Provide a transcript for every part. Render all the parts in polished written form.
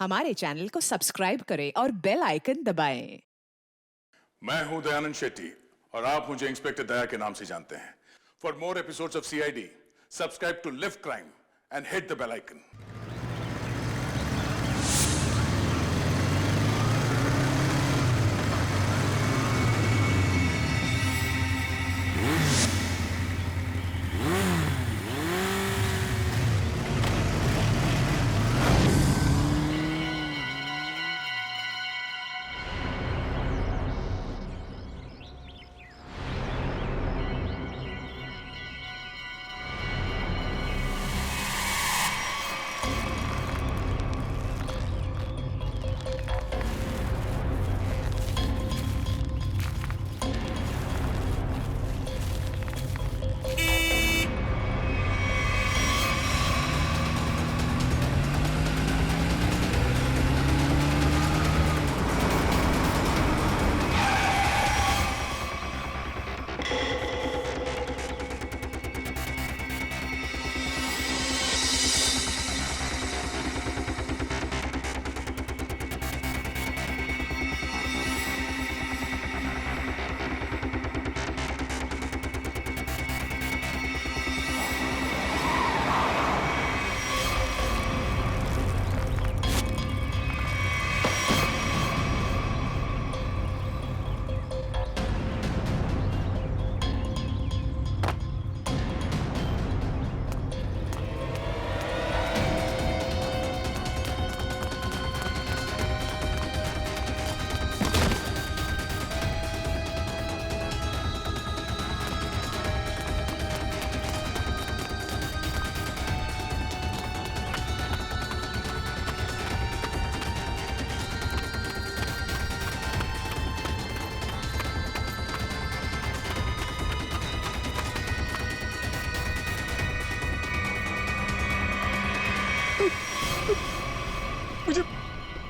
हमारे चैनल को सब्सक्राइब करें और बेल आइकन दबाएं। मैं हूं दयानंद शेट्टी और आप मुझे इंस्पेक्टर दया के नाम से जानते हैं। For more episodes of CID, subscribe to lift crime and hit the bell icon.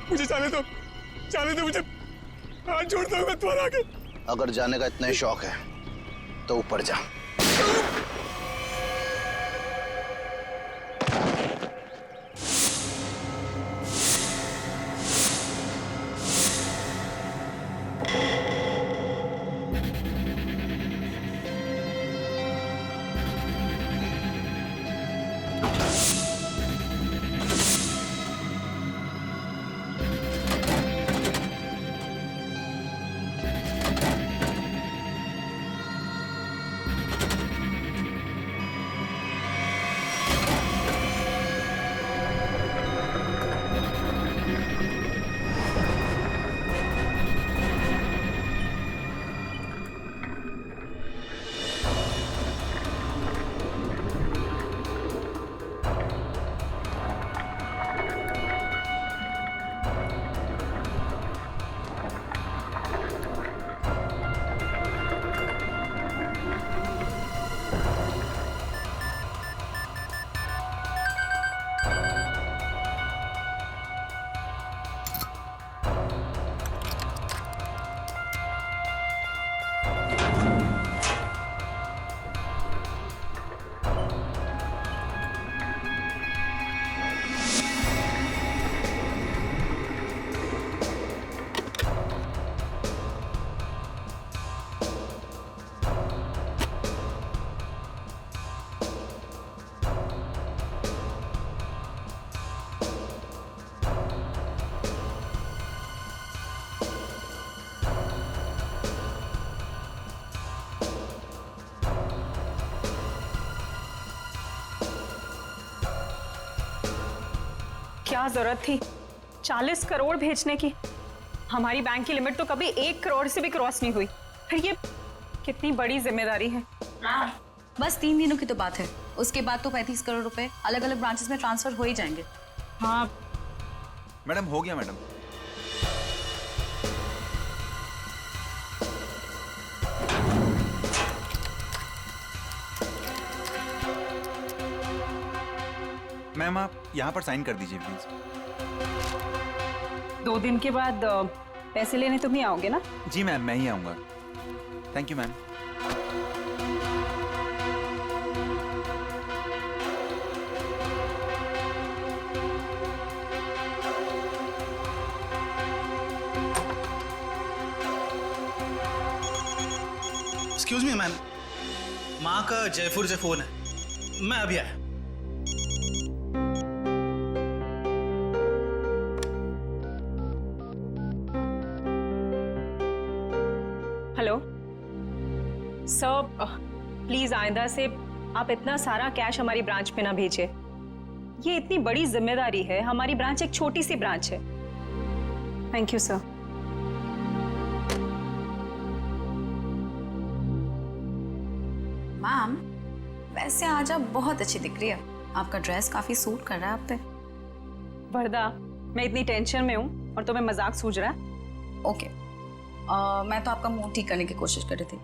मुझे जाने दो मुझे, हाथ जोड़ता हूँ मैं तुम्हारे आगे। अगर जाने का इतना ही शौक है तो ऊपर जा। क्या जरूरत थी 40 करोड़ भेजने की? हमारी बैंक की लिमिट तो कभी 1 करोड़ से भी क्रॉस नहीं हुई। फिर ये कितनी बड़ी जिम्मेदारी है। बस 3 दिनों की तो बात है, उसके बाद तो 35 करोड़ रुपए अलग अलग ब्रांचेस में ट्रांसफर हो ही जाएंगे। हाँ मैडम हो गया मैडम। मैम आप यहाँ पर साइन कर दीजिए प्लीज। 2 दिन के बाद पैसे लेने तुम ही आओगे ना? जी मैम मैं ही आऊँगा। Thank you ma'am. Excuse me ma'am, माँ का जयपुर से फोन है, मैं अभी आया। हेलो सर, प्लीज आइंदा से आप इतना सारा कैश हमारी ब्रांच पे ना भेजिए। ये इतनी बड़ी जिम्मेदारी है, हमारी ब्रांच एक छोटी सी ब्रांच है। Thank you sir. मैम, वैसे आज आप बहुत अच्छी दिख रही है। आपका ड्रेस काफी सूट कर रहा है आप पे। वरदा, मैं इतनी टेंशन में हूँ और तुम्हें मजाक सूझ रहा है? ओके, मैं तो आपका मूड ठीक करने की कोशिश कर रही थी।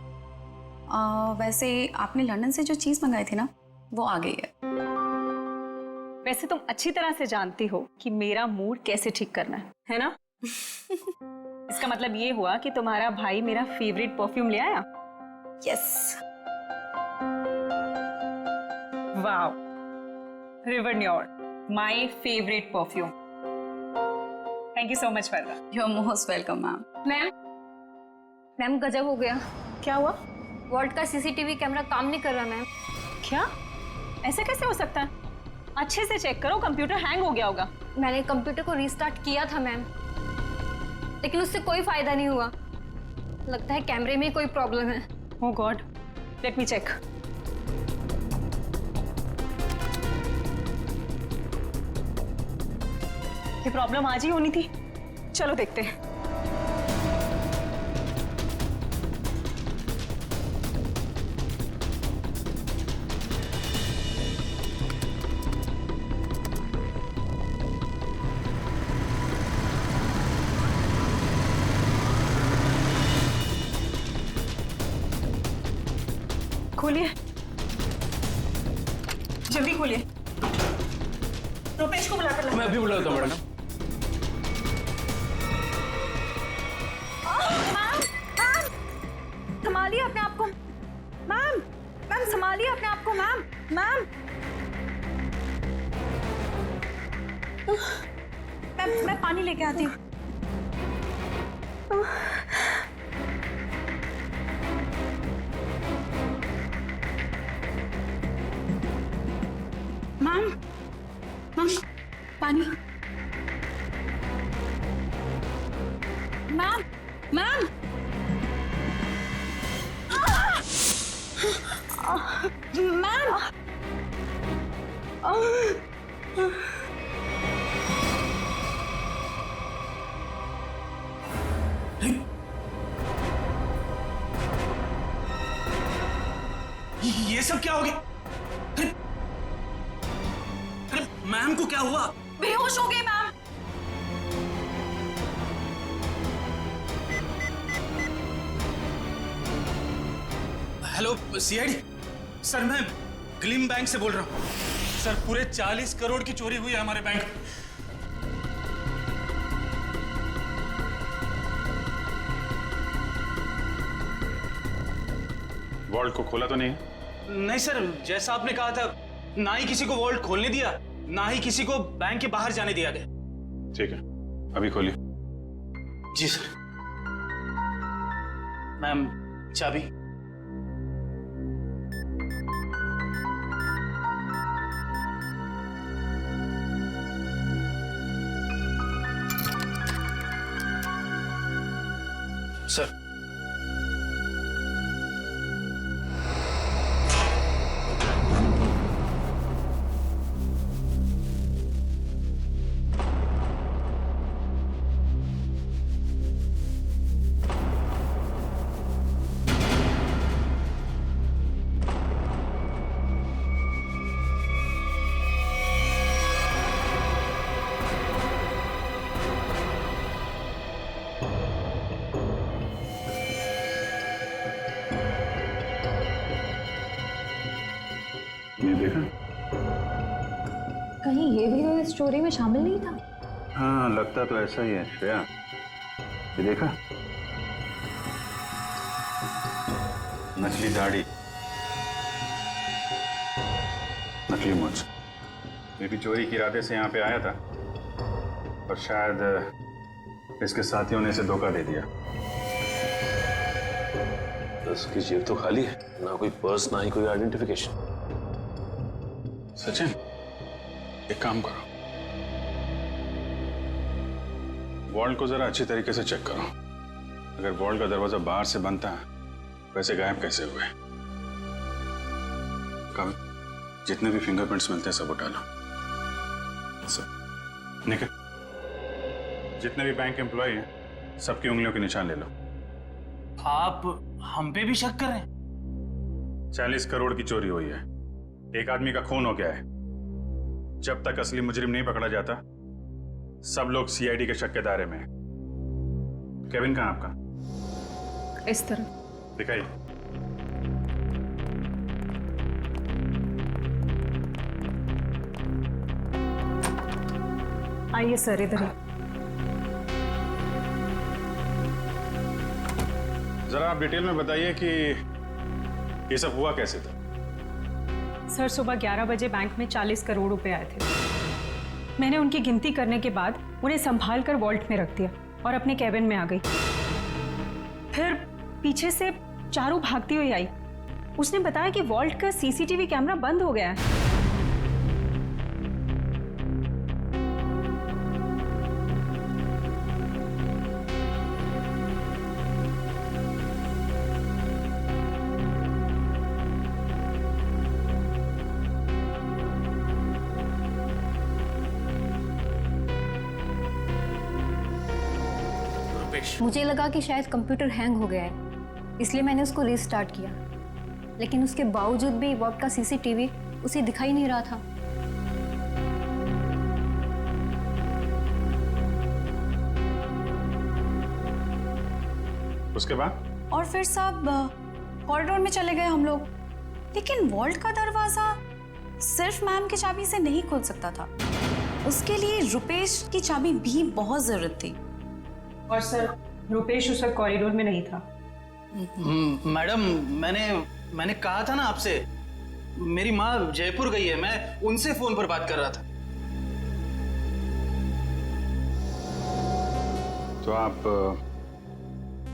वैसे आपने लंदन से जो चीज मंगाई थी ना, वो आ गई है। वैसे तुम अच्छी तरह से जानती हो कि मेरा मूड कैसे ठीक करना है ना? इसका मतलब ये हुआ कि तुम्हारा भाई मेरा फेवरेट परफ्यूम ले आया? यस। वाओ, रिवर न्योर, my favourite perfume. Thank you so much Varada. You are most welcome ma'am. Ma'am गजब हो गया। क्या हुआ? वॉल्ट का सीसीटीवी कैमरा काम नहीं कर रहा मैम। क्या? ऐसे कैसे हो सकता है? अच्छे से चेक करो, कंप्यूटर हैंग हो गया होगा। मैंने कंप्यूटर को रीस्टार्ट किया था मैम, लेकिन उससे कोई फायदा नहीं हुआ। लगता है कैमरे में कोई प्रॉब्लम है। ओह गॉड, लेट मी चेक। ये प्रॉब्लम आज ही होनी थी। चलो देखते हैं। खोलिए, जल्दी खोलिए। रुपेश को बुलाकर लाओ। मैं अभी बुलाता हूँ मैडम। संभालिए अपने आप को मैम। मैम संभालिए अपने आप को मैम। मैम मैं पानी लेके आती हूँ। मैम पानी। मैम मैम मैम ये सब क्या हो गया? अरे मैम को क्या हुआ? बेहोश हो गई मैम। हेलो सीआईडी सर, मैं ग्लिम बैंक से बोल रहा हूँ। सर पूरे 40 करोड़ की चोरी हुई है हमारे बैंक में। वॉल्ट को खोला तो नहीं है? नहीं सर, जैसा आपने कहा था, ना ही किसी को वॉल्ट खोलने दिया, ना ही किसी को बैंक के बाहर जाने दिया गया। ठीक है, अभी खोलिए। जी सर। मैम चाबी। सर ये देखा? कहीं ये भी तो इस चोरी में शामिल नहीं था। हाँ, लगता तो ऐसा ही है श्रेया। ये देखा? नकली दाढ़ी, नकली मूंछ। ये भी चोरी के इरादे से यहाँ पे आया था, और शायद इसके साथियों ने इसे धोखा दे दिया। उसकी जेब तो खाली है, ना कोई पर्स ना ही कोई आइडेंटिफिकेशन। सचिन, एक काम करो, वॉल्ट को जरा अच्छी तरीके से चेक करो। अगर वॉल्ट का दरवाजा बाहर से बंद था, वैसे गायब कैसे हुए? कब जितने भी फिंगरप्रिंट्स मिलते हैं सब उठा लो। सब निकल, जितने भी बैंक एम्प्लॉय हैं सबकी उंगलियों के निशान ले लो। आप हम पे भी शक कर रहे हैं? 40 करोड़ की चोरी हुई है, एक आदमी का खून हो गया है। जब तक असली मुजरिम नहीं पकड़ा जाता, सब लोग सीआईडी के शक के दायरे में हैं। केविन कहाँ आपका? इस तरह दिखाइए। आइए सर, इधर ही। जरा आप डिटेल में बताइए कि ये सब हुआ कैसे था? सर, सुबह 11 बजे बैंक में 40 करोड़ रुपए आए थे। मैंने उनकी गिनती करने के बाद उन्हें संभाल कर वॉल्ट में रख दिया और अपने कैबिन में आ गई। फिर पीछे से चारू भागती हुई आई। उसने बताया कि वॉल्ट का सीसीटीवी कैमरा बंद हो गया है। मुझे लगा कि शायद कंप्यूटर हैंग हो गया है, इसलिए मैंने उसको रीस्टार्ट किया, लेकिन उसके बावजूद भी वॉल्ट का सीसीटीवी उसे दिखाई नहीं रहा था। उसके बाद? और फिर सब कॉरिडोर में चले गए हम लोग, लेकिन वॉल्ट का दरवाजा सिर्फ मैम की चाबी से नहीं खुल सकता था। उसके लिए रुपेश की चाबी भी बहुत जरूरत थी। और सर, रुपेश उस वक्त कॉरिडोर में नहीं था। मैडम, मैंने कहा था ना आपसे, मेरी माँ जयपुर गई है, मैं उनसे फोन पर बात कर रहा था। तो आप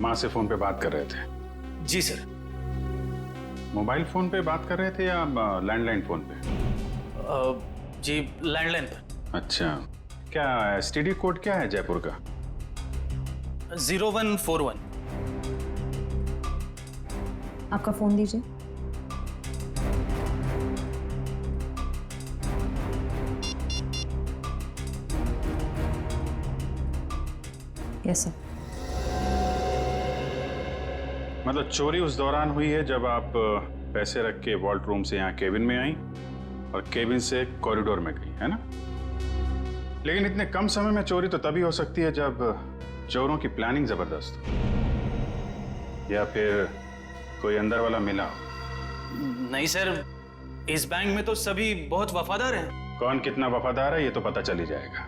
माँ से फोन पे बात कर रहे थे? जी सर। मोबाइल फोन पे बात कर रहे थे या लैंडलाइन फोन पे? जी, लैंडलाइन पर। अच्छा, क्या एसटीडी कोड क्या है जयपुर का? 0141। आपका फोन दीजिए। Yes sir. मतलब चोरी उस दौरान हुई है जब आप पैसे रख के वॉल्ट रूम से यहाँ केबिन में आई और केबिन से कॉरिडोर में गई, है ना? लेकिन इतने कम समय में चोरी तो तभी हो सकती है जब चोरों की प्लानिंग जबरदस्त हो, या फिर कोई अंदर वाला मिला हो। नहीं सर, इस बैंक में तो सभी बहुत वफादार हैं। कौन कितना वफादार है ये तो पता चल ही जाएगा।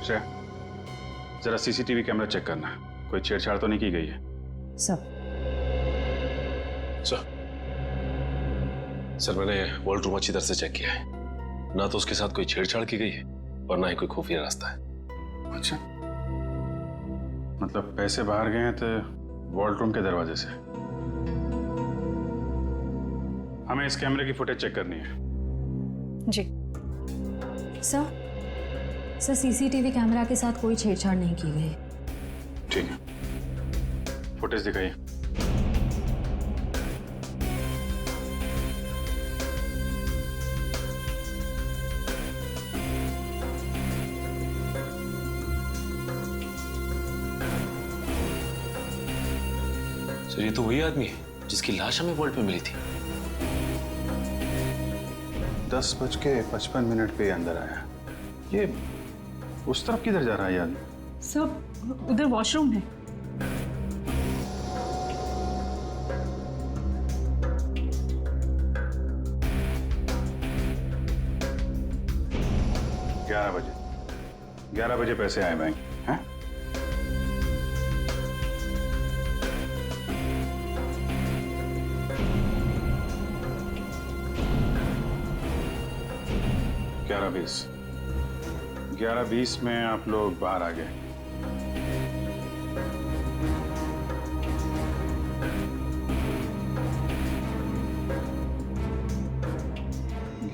श्रेया, जरा सीसीटीवी कैमरा चेक करना, कोई छेड़छाड़ तो नहीं की गई है? सर। सर, मैंने वॉल्ट रूम अच्छी तरह से चेक किया है, ना तो उसके साथ कोई छेड़छाड़ की गई है और ना ही कोई खुफिया रास्ता है। अच्छा, मतलब पैसे बाहर गए हैं तो वॉल्ट रूम के दरवाजे से। हमें इस कैमरे की फुटेज चेक करनी है। जी सर, सीसीटीवी कैमरा के साथ कोई छेड़छाड़ नहीं की गई। ठीक है, फुटेज दिखाइए। सर, ये तो वही आदमी है जिसकी लाश हमें वॉल्ट में मिली थी। 10:55 पे अंदर आया। ये उस तरफ किधर जा रहा है ये आदमी? सब उधर वॉशरूम है। ग्यारह बजे पैसे आए बैंक, हैं? ग्यारह बीस में आप लोग बाहर आ गए।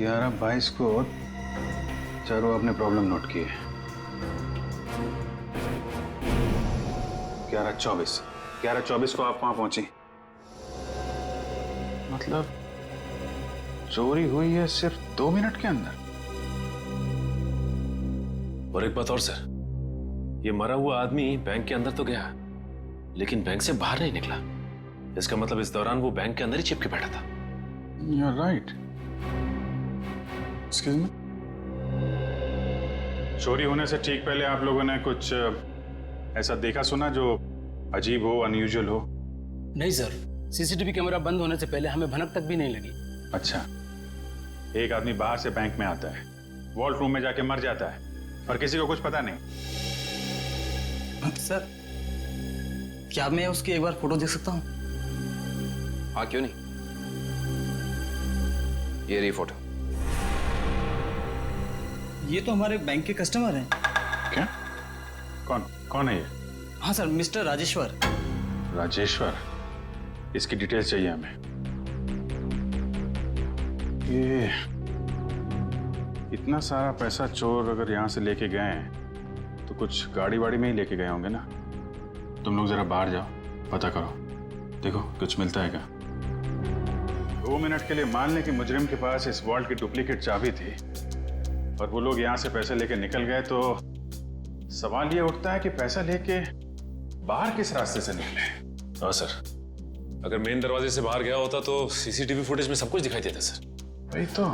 11:22 को चारों अपने प्रॉब्लम नोट किए। 11:24 को आप वहां पहुंची। मतलब चोरी हुई है सिर्फ 2 मिनट के अंदर। और एक बात और सर, ये मरा हुआ आदमी बैंक के अंदर तो गया लेकिन बैंक से बाहर नहीं निकला। इसका मतलब इस दौरान वो बैंक के अंदर ही चिपके बैठा था। You're right. Excuse me? चोरी होने से ठीक पहले आप लोगों ने कुछ ऐसा देखा सुना जो अजीब हो, अनयूजुअल हो? नहीं सर, सीसीटीवी कैमरा बंद होने से पहले हमें भनक तक भी नहीं लगी। अच्छा, एक आदमी बाहर से बैंक में आता है, वॉल्ट रूम में जाके मर जाता है और किसी को कुछ पता नहीं। सर, क्या मैं उसकी एक बार फोटो देख सकता हूँ? हाँ, क्यों नहीं। ये रही फोटो। ये तो हमारे बैंक के कस्टमर हैं। क्या? कौन है ये? हाँ सर, मिस्टर राजेश्वर। राजेश्वर? इसकी डिटेल्स चाहिए हमें। ये इतना सारा पैसा चोर अगर यहाँ से लेके गए हैं तो कुछ गाड़ी वाड़ी में ही लेके गए होंगे ना। तुम लोग जरा बाहर जाओ, पता करो, देखो कुछ मिलता है क्या। 2 मिनट के लिए मान लें कि मुजरिम के पास इस वॉल्ट की डुप्लीकेट चाबी थी और वो लोग यहाँ से पैसे लेके निकल गए, तो सवाल ये उठता है कि पैसा लेके बाहर किस रास्ते से निकले। हाँ सर, अगर मेन दरवाजे से बाहर गया होता तो सीसीटीवी फुटेज में सब कुछ दिखाई देता सर। वही तो।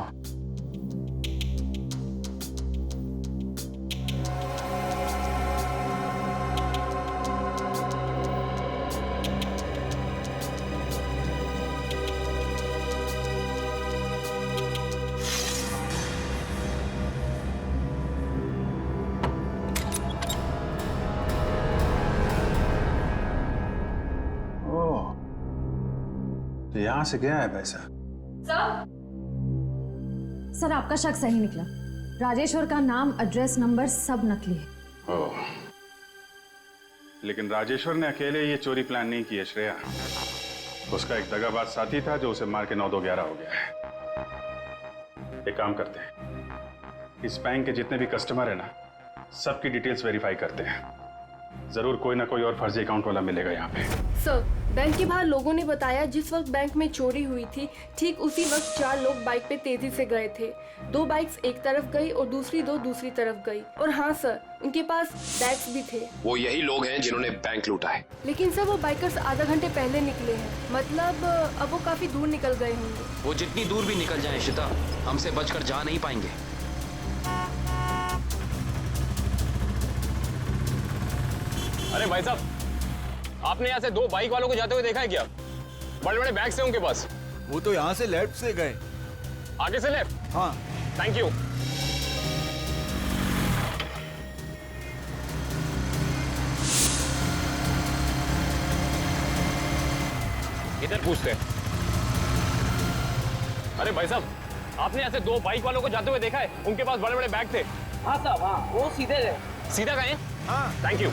तो यहां से गया है पैसा। सर, आपका शक सही निकला। राजेश्वर का नाम, एड्रेस, नंबर सब नकली है। ओह, लेकिन राजेश्वर ने अकेले ये चोरी प्लान नहीं की है श्रेया। उसका एक दगाबाज साथी था जो उसे मार के 9-2-11 हो गया है। एक काम करते हैं, इस बैंक के जितने भी कस्टमर है ना, सबकी डिटेल्स वेरीफाई करते हैं। जरूर कोई ना कोई और फर्जी अकाउंट वाला मिलेगा यहाँ पे। सर, बैंक के बाहर लोगों ने बताया जिस वक्त बैंक में चोरी हुई थी ठीक उसी वक्त 4 लोग बाइक पे तेजी से गए थे। 2 बाइक्स एक तरफ गई और दूसरी 2 दूसरी तरफ गई। और हाँ सर, उनके पास बैग्स भी थे। वो यही लोग हैं जिन्होंने बैंक लूटा है। लेकिन सर, वो बाइकर्स आधा घंटे पहले निकले हैं। मतलब अब वो काफी दूर निकल गए होंगे। वो जितनी दूर भी निकल जाए इशिता, हमसे बचकर जा नहीं पाएंगे। अरे भाई साहब, आपने यहाँ से 2 बाइक वालों को जाते हुए देखा है क्या? बड़े बड़े बैग्स हैं उनके पास। वो तो यहाँ से लेफ्ट से गए। आगे से लेफ्ट? हाँ। Thank you. इधर पूछते हैं। अरे भाई साहब, आपने यहाँ से 2 बाइक वालों को जाते हुए देखा है? उनके पास बड़े बड़े बैग थे। हाँ साहब, हाँ, वो सीधे गए। सीधा गए? हाँ। Thank you.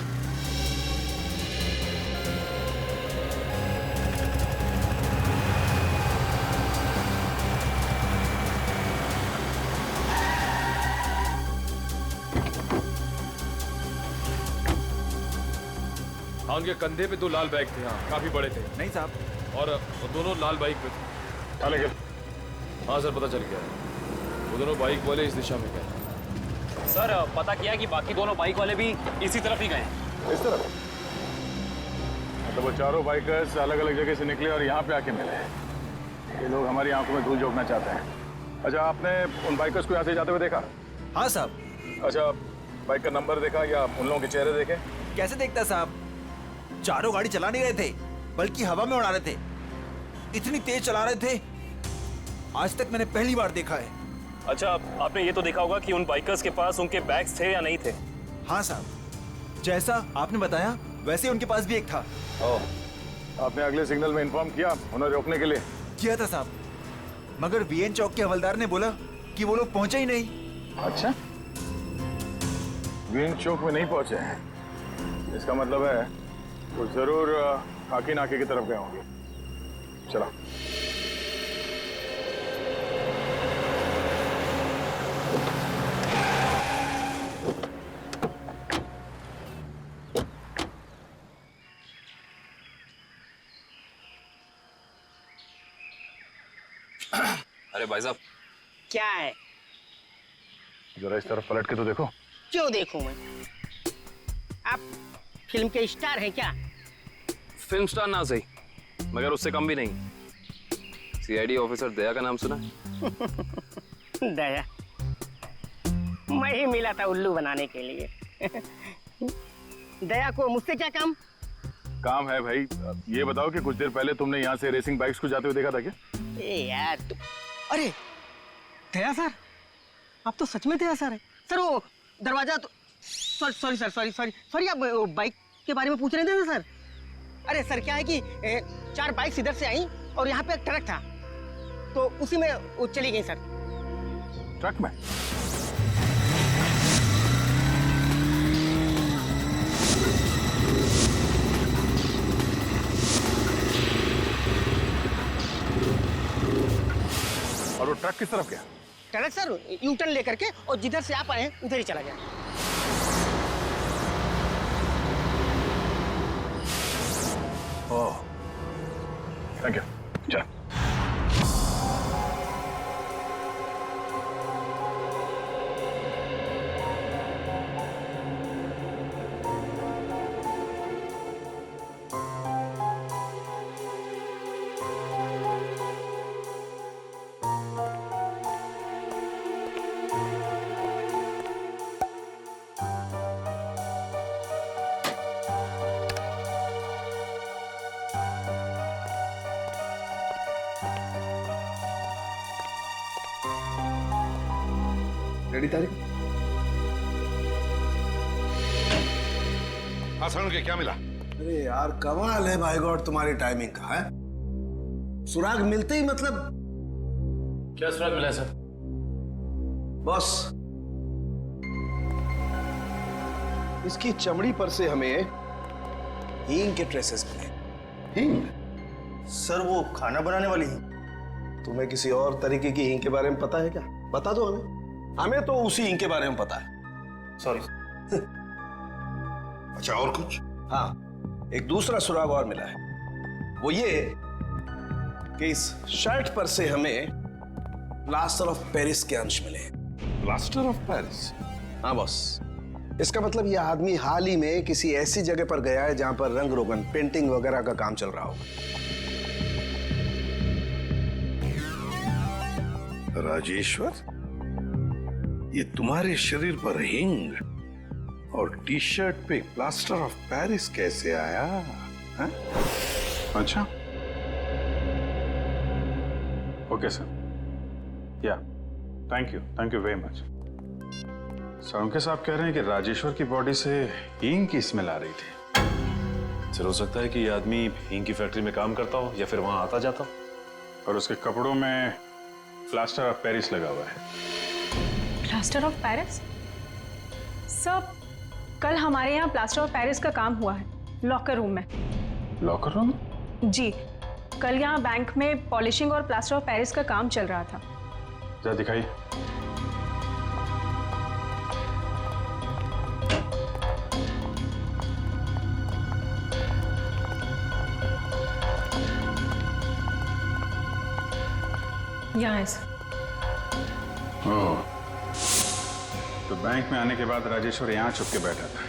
हाँ, उनके कंधे पे 2 लाल बैग थे। हाँ, काफी बड़े थे। नहीं साहब। और दोनों लाल बाइक पे थे। हाँ सर, पता चल गया है। वो दोनों बाइक वाले इस दिशा में गए। सर, पता किया कि बाकी दोनों बाइक वाले भी इसी तरफ ही गए। इस तरफ? मतलब वो चारों बाइकर्स अलग अलग जगह से निकले और यहाँ पे आके मिले। ये लोग हमारी आंखों में धूल झोंकना चाहते हैं। अच्छा, आपने उन बाइकर्स को यहाँ से जाते हुए देखा? हाँ साहब। अच्छा, बाइक का नंबर देखा या उन लोगों के चेहरे देखे? कैसे देखता साहब, चारों गाड़ी चला नहीं रहे थे बल्कि हवा में उड़ा रहे थे। इतनी तेज चला रहे थे, आज तक मैंने पहली बार देखा है। अच्छा, आपने ये तो देखा होगा कि उन बाइकर्स के पास उनके बैग्स थे या नहीं थे? हाँ साहब, जैसा आपने बताया वैसे उनके पास भी एक था। ओह, आपने अगले सिग्नल में इन्फॉर्म किया उन्हें रोकने के लिए? किया था साहब, मगर वीएन चौक के हवलदार ने बोला कि वो लोग पहुंचे ही नहीं। अच्छा, वीएन चौक में नहीं पहुंचे हैं, इसका मतलब है वो जरूर खाकी नाके की तरफ गए होंगे। चलो। अरे भाई साहब, क्या है? जरा इस तरफ पलट के तो देखो। क्यों देखूं मैं? आप फिल्म के स्टार हैं क्या? फिल्म स्टार ना सही, मगर उससे कम भी नहीं। सीआईडी ऑफिसर दया का नाम सुना? दया? मैं ही मिला था उल्लू बनाने के लिए। दया को मुझसे क्या काम? काम है भाई। ये बताओ कि कुछ देर पहले तुमने यहाँ से रेसिंग बाइक्स को जाते हुए देखा था क्या? ए यार अरे दया सर, आप तो सच में दया सर है। सर वो दरवाजा तो सॉरी सर, सॉरी आप बाइक के बारे में पूछ रहे थे ना सर? अरे सर क्या है कि 4 बाइक्स इधर से आई और यहाँ पे एक ट्रक था, तो उसी में वो चली गई सर। ट्रक में? और वो ट्रक किस तरफ गया? ट्रक सर यू टर्न लेकर के और जिधर से आप आए हैं उधर ही चला गया। ओह, थैंक यू। चल। रेडी तारिक? हाँ सर, के क्या मिला? अरे यार कमाल है भाई गॉड तुम्हारी टाइमिंग का है। सुराग मिलते ही मतलब। क्या सुराग मिला है सर? बॉस, इसकी चमड़ी पर से हमें हींग के ट्रेसेस मिले। हींग? सर वो खाना बनाने वाली हींग। तुम्हें किसी और तरीके की हींग के बारे में पता है क्या? बता दो हमें। हमें तो उसी हींग के बारे में पता है। सॉरी। अच्छा और कुछ? हाँ, एक दूसरा सुराग और मिला है। वो ये कि इस शर्ट पर से हमें प्लास्टर ऑफ पेरिस के अंश मिले। Plaster of Paris? हाँ बॉस, इसका मतलब ये आदमी हाल ही में किसी ऐसी जगह पर गया है जहां पर रंग रोगन, पेंटिंग वगैरह का काम चल रहा होगा। राजेश्वर, ये तुम्हारे शरीर पर हिंग और टी शर्ट पे प्लास्टर ऑफ पेरिस कैसे आया? हा? अच्छा, ओके सर। या thank you very much. Sir साहब कह रहे हैं कि राजेश्वर की बॉडी से हींग की स्मेल आ रही थी। सर हो सकता है कि ये आदमी हींग की फैक्ट्री में काम करता हो या फिर वहां आता जाता हो। और उसके कपड़ों में प्लास्टर ऑफ पेरिस लगा हुआ है। Plaster of Paris? सर कल हमारे यहाँ प्लास्टर ऑफ पेरिस का काम हुआ है लॉकर रूम में। Locker room? जी, कल यहाँ बैंक में पॉलिशिंग और प्लास्टर ऑफ पेरिस का काम चल रहा था। जरा दिखाइए। यहाँ है सर। ओह, तो बैंक में आने के बाद राजेश्वर यहाँ छुप के बैठा था,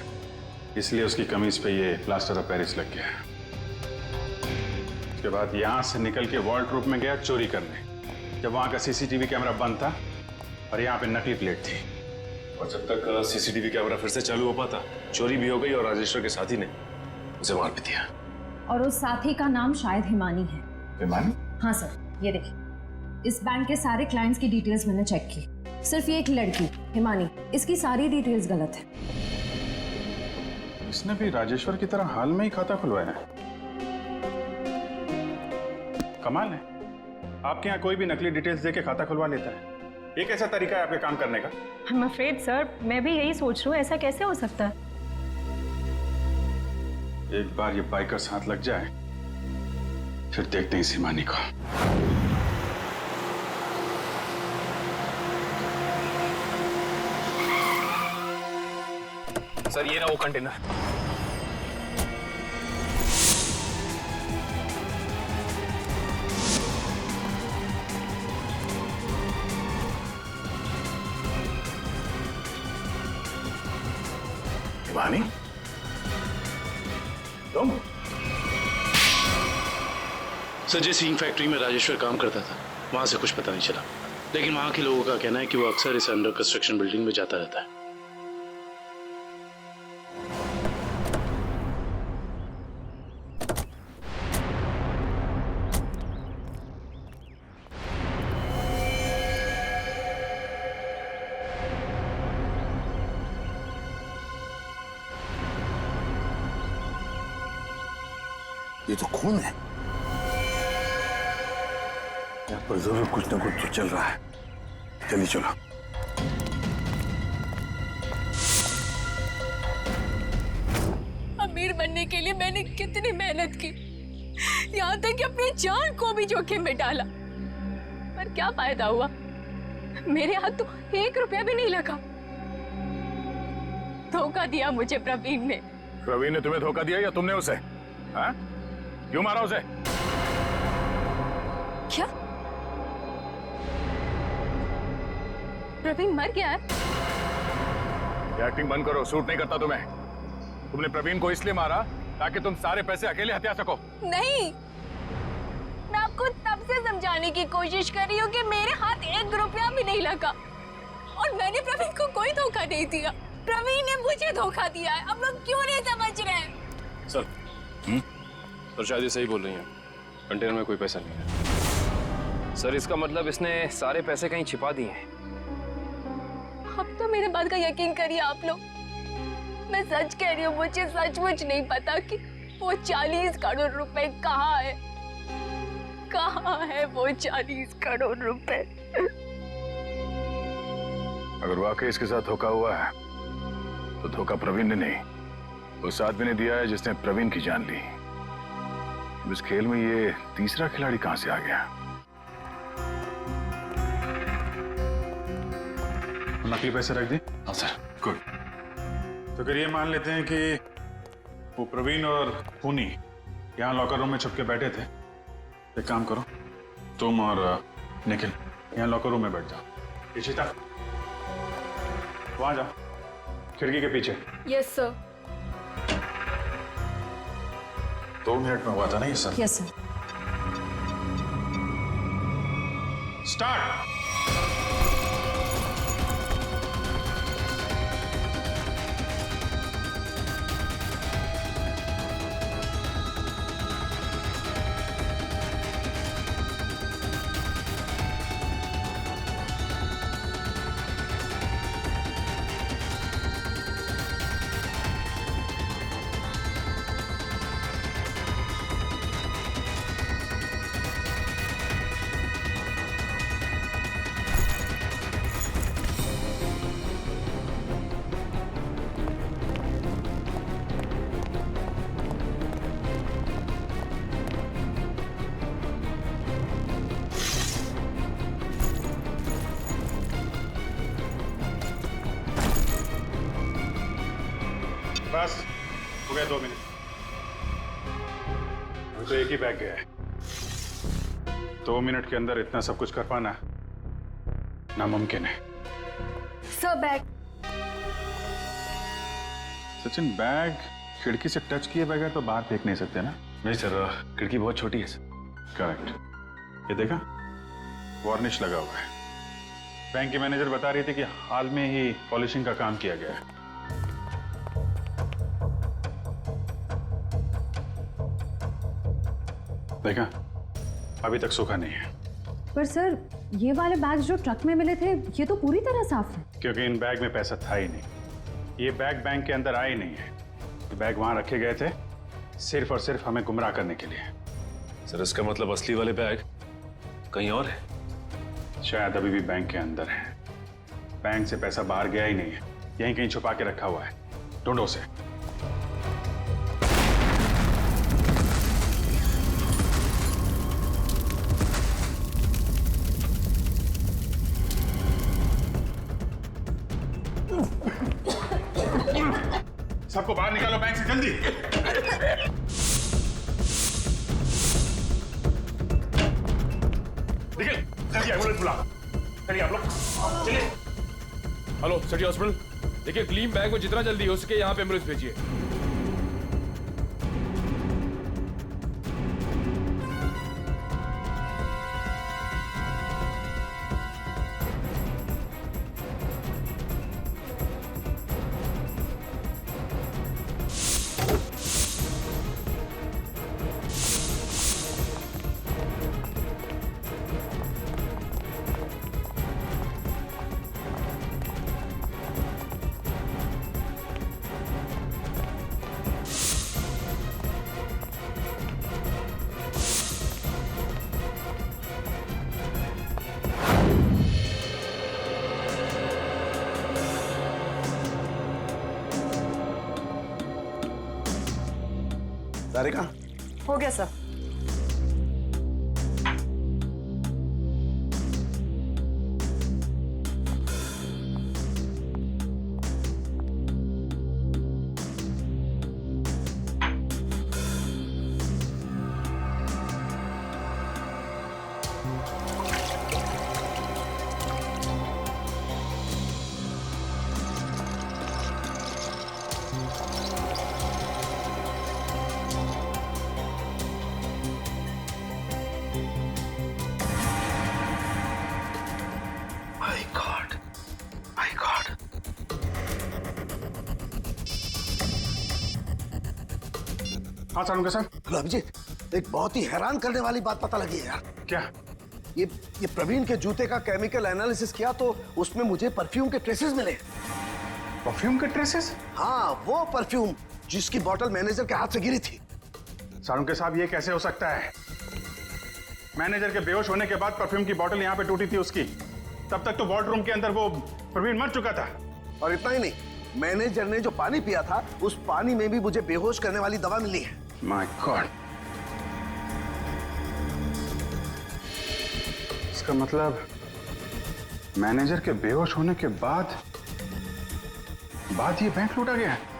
इसलिए उसकी कमीज पे ये प्लास्टर ऑफ पेरिस लग गया। उसके बाद यहाँ से निकल के वॉल्ट रूप में गया चोरी करने, जब वहाँ का सीसीटीवी कैमरा बंद था और यहाँ पे नकली प्लेट थी। और जब तक सीसीटीवी कैमरा फिर से चालू हो पाता, चोरी भी हो गई और राजेश्वर के साथी ने उसे मार भी दिया। और उस साथी का नाम शायद हिमानी है। हिमानी? हाँ सर, ये देखिए, इस बैंक के सारे क्लाइंट्स की डिटेल्स मैंने चेक की। सिर्फ ये एक लड़की हिमानी, इसकी सारी डिटेल्स गलत है। इसने भी राजेश्वर की तरह हाल में ही खाता खुलवाया है। कमाल है, आपके यहाँ कोई भी नकली डिटेल्स देके खाता खुलवा लेता है। ये कैसा तरीका है आपके काम करने का? I'm afraid, सर, मैं भी यही सोच रही हूँ, ऐसा कैसे हो सकता है? एक बार ये बाइकर्स हाथ लग जाए, फिर देखते हैं इस हिमानी को। सर ये रहा वो कंटेनर। शिवानी, तुम? सर, जिस इंक फैक्ट्री में राजेश्वर काम करता था वहां से कुछ पता नहीं चला, लेकिन वहां के लोगों का कहना है कि वो अक्सर इस अंडर कंस्ट्रक्शन बिल्डिंग में जाता रहता है। ये तो खून है। यहाँ पर जरूर कुछ न कुछ तो चल रहा है। चलिए चलो। अमीर बनने के लिए मैंने कितनी मेहनत की, यहाँ तक कि अपनी जान को भी जोखिम में डाला, पर क्या फायदा हुआ? मेरे हाथ तो 1 रुपया भी नहीं लगा। धोखा दिया मुझे प्रवीण ने। प्रवीण ने तुम्हें धोखा दिया या तुमने उसे? हाँ? क्यों मारा उसे? क्या प्रवीण मर गया है? ये एक्टिंग बंद करो, सूट नहीं करता तुम्हें। तुमने प्रवीण को इसलिए मारा ताकि तुम सारे पैसे अकेले हथिया सको। नहीं, मैं आपको तब से समझाने की कोशिश कर रही हूँ कि मेरे हाथ 1 रुपया भी नहीं लगा और मैंने प्रवीण को कोई धोखा नहीं दिया। प्रवीण ने मुझे धोखा दिया है। अब लोग क्यों नहीं समझ रहे हैं? सर, सर शायद ये सही बोल रही हैं। कंटेनर में कोई पैसा नहीं है। सर, इसका मतलब इसने सारे पैसे कहीं छिपा दिए हैं। अब तो मेरे बात का यकीन करिए आप लोग। मैं सच कह रही हूँ, मुझे सचमुच नहीं पता कि वो 40 करोड़ रुपए कहाँ है। कहाँ है वो 40 करोड़ रुपए? अगर वाकई इसके साथ धोखा हुआ है तो धोखा प्रवीण ने नहीं, उस आदमी ने दिया है जिसने प्रवीण की जान ली। इस खेल में ये तीसरा खिलाड़ी कहां से आ गया? नकली पैसे रख दी? हाँ सर। गुड। तो फिर ये मान लेते हैं कि वो प्रवीण और खूनी यहाँ लॉकर रूम में छुप के बैठे थे। एक काम करो, तुम और निखिल यहाँ लॉकर रूम में बैठ जाओ। इशिता, वहां जाओ, खिड़की के पीछे। Yes sir. 2 मिनट में हुआ था ना ये सर? Yes sir. स्टार्ट। बस हो गया 2 मिनट। अभी तो एक ही बैग गया है। 2 मिनट के अंदर इतना सब कुछ कर पाना नामुमकिन है। Sir bag. सचिन, बैग खिड़की से टच किए बगैर तो बाहर फेंक नहीं सकते ना? नहीं सर, खिड़की बहुत छोटी है सर। करेक्ट। ये देखा, वार्निश लगा हुआ है। बैंक की मैनेजर बता रही थी कि हाल में ही पॉलिशिंग का काम किया गया है। देखा, अभी तक सूखा नहीं है। पर सर, ये वाले बैग जो ट्रक में मिले थे ये तो पूरी तरह साफ है। क्योंकि इन बैग में पैसा था ही नहीं। ये बैग बैंक के अंदर आए नहीं है। ये बैग वहां रखे गए थे सिर्फ और सिर्फ हमें गुमराह करने के लिए। सर, इसका मतलब असली वाले बैग कहीं और है? शायद अभी भी बैंक के अंदर है। बैंक से पैसा बाहर गया ही नहीं है, यहीं कहीं छुपा के रखा हुआ है। ढूंढो उसे। सबको बाहर निकालो बैंक से, जल्दी। निखिल, जल्दी एम्बुलेंस बुला। चलिए आप लोग, चलिए। Hello, city hospital. देखिए ग्लीम बैंक में जितना जल्दी हो सके यहाँ पे एम्बुलेंस भेजिए। सारिका, हो गया सर। हाँ सारुण साहब। हेलो अभिजीत, एक बहुत ही हैरान करने वाली बात पता लगी है यार। क्या? ये प्रवीण के जूते का केमिकल एनालिसिस किया तो उसमें मुझे परफ्यूम के ट्रेसेस मिले। परफ्यूम के ट्रेसेस? हाँ, वो परफ्यूम जिसकी बोतल मैनेजर के हाथ से गिरी थी। सारुण साहब, ये कैसे हो सकता है? मैनेजर के बेहोश होने के बाद परफ्यूम की बोतल यहाँ पे टूटी थी उसकी। तब तक तो वॉर्ड रूम के अंदर वो प्रवीण मर चुका था। और इतना ही नहीं, मैनेजर ने जो पानी पिया था उस पानी में भी मुझे बेहोश करने वाली दवा मिली है। माय गॉड, इसका मतलब मैनेजर के बेहोश होने के बाद ये बैंक लूटा गया है।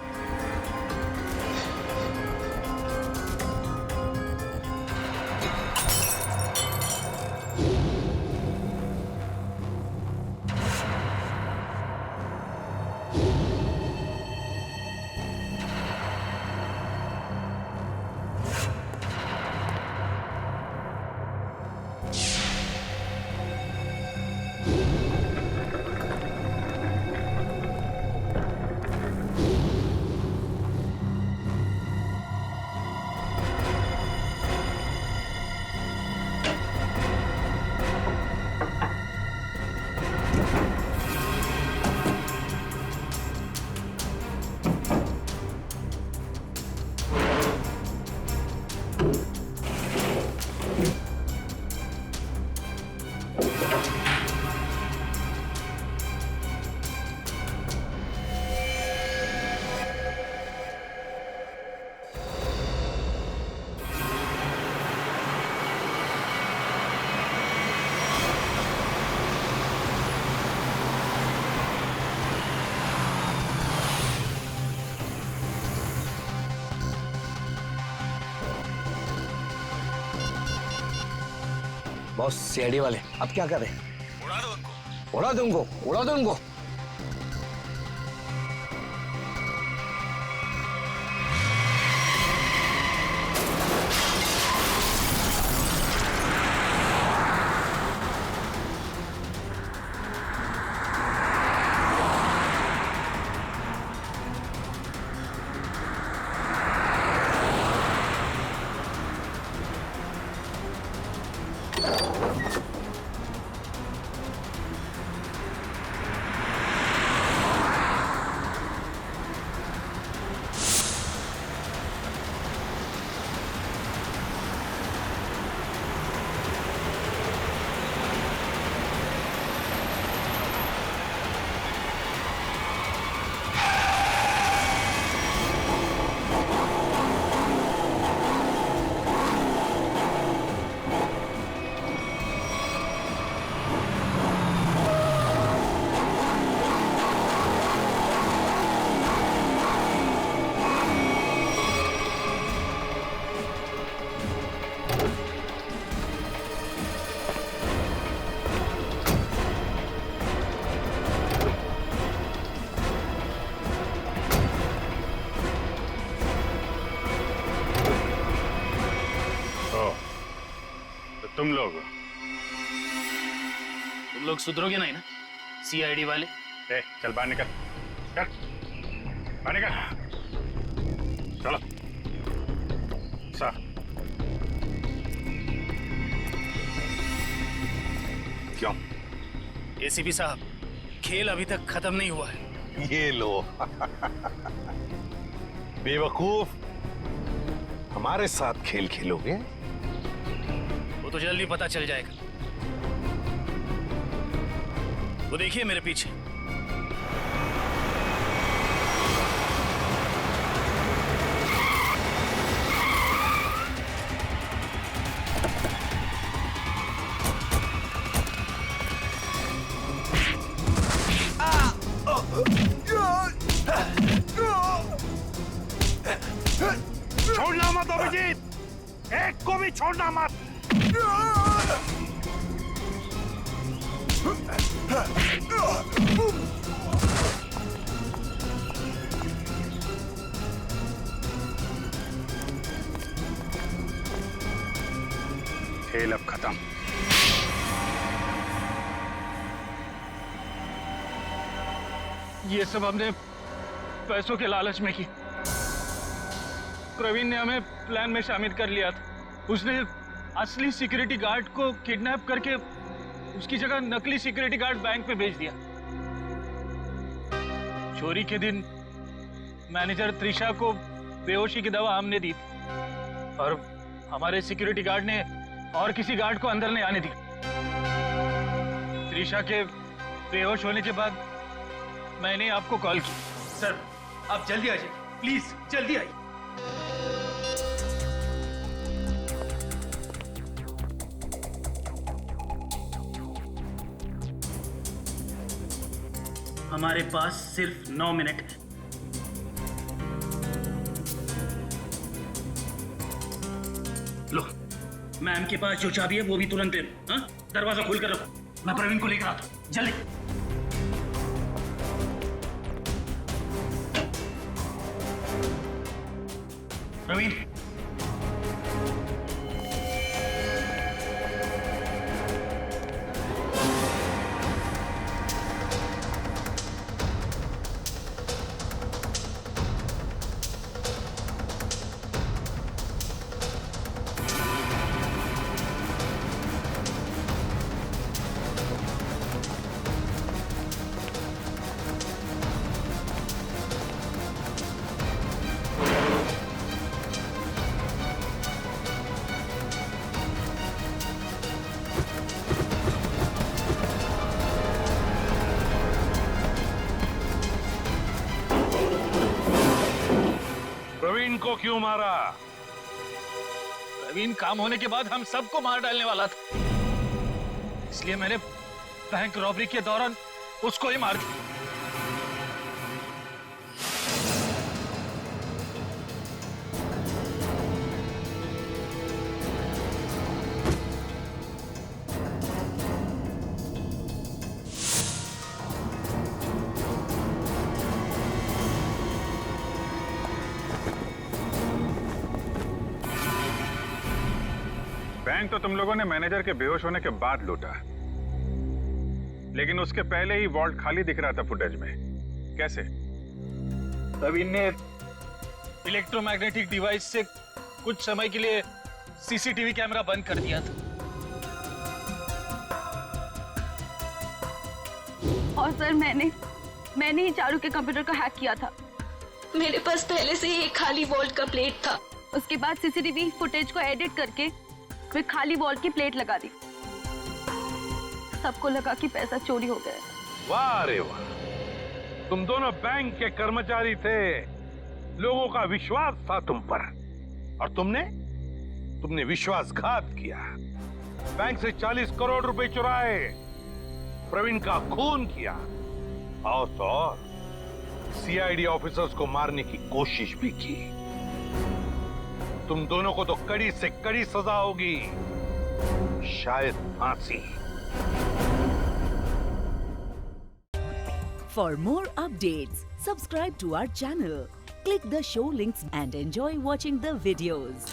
बॉस, सीआईडी वाले अब क्या करें? उड़ा दो उनको। उड़ा दो उनको, उड़ा दो उनको। तुम लोग सुधरोगे नहीं ना सीआईडी वाले? ए, चल बाहर निकल, चल बाहर निकल, चलो सर। क्यों? एसीपी साहब, खेल अभी तक खत्म नहीं हुआ है। ये लो बेवकूफ, हमारे साथ खेल खेलोगे? वो तो जल्दी पता चल जाएगा। वो देखिए मेरे पीछे। छोड़ना मत अभिजीत, एक को भी छोड़ना मत। खेल अब खत्म। ये सब हमने पैसों के लालच में की। प्रवीण ने हमें प्लान में शामिल कर लिया था। उसने असली सिक्योरिटी गार्ड को किडनैप करके उसकी जगह नकली सिक्योरिटी गार्ड बैंक में भेज दिया। चोरी के दिन मैनेजर त्रिशा को बेहोशी की दवा हमने दी थी और हमारे सिक्योरिटी गार्ड ने और किसी गार्ड को अंदर नहीं आने दी। त्रिशा के बेहोश होने के बाद मैंने आपको कॉल की। सर आप जल्दी आ जाइए, प्लीज जल्दी आइए। हमारे पास सिर्फ 9 मिनट है। लो, मैम के पास जो चाबी है वो भी तुरंत दे दो। हाँ, दरवाजा खोल कर रखो, मैं प्रवीण को लेकर आता हूँ। जल्दी। प्रवीण, प्रवीण को क्यों मारा? प्रवीण काम होने के बाद हम सबको मार डालने वाला था, इसलिए मैंने बैंक रॉबरी के दौरान उसको ही मार दिया। बैंक तो तुम लोगों ने मैनेजर के बेहोश होने के बाद लूटा, लेकिन उसके पहले ही वॉल्ट खाली दिख रहा था फुटेज में। कैसे? प्रवीण ने इलेक्ट्रोमैग्नेटिक डिवाइस से कुछ समय के लिए सीसीटीवी कैमरा बंद कर दिया था। और सर मैंने ही चारू के कंप्यूटर को हैक किया था। मेरे पास पहले से ही एक खाली वॉल्ट का प्लेट था। उसके बाद सीसीटीवी फुटेज को एडिट करके फिर खाली वॉल्ट की प्लेट लगा दी। सबको लगा कि पैसा चोरी हो गया। वाह रे वाह, तुम दोनों बैंक के कर्मचारी थे, लोगों का विश्वास था तुम पर, और तुमने विश्वासघात किया। बैंक से 40 करोड़ रुपए चुराए, प्रवीण का खून किया, और तो और सीआईडी ऑफिसर्स को मारने की कोशिश भी की। तुम दोनों को तो कड़ी से कड़ी सजा होगी, शायद फांसी। For more updates, subscribe to our channel, click the show links and enjoy watching the videos.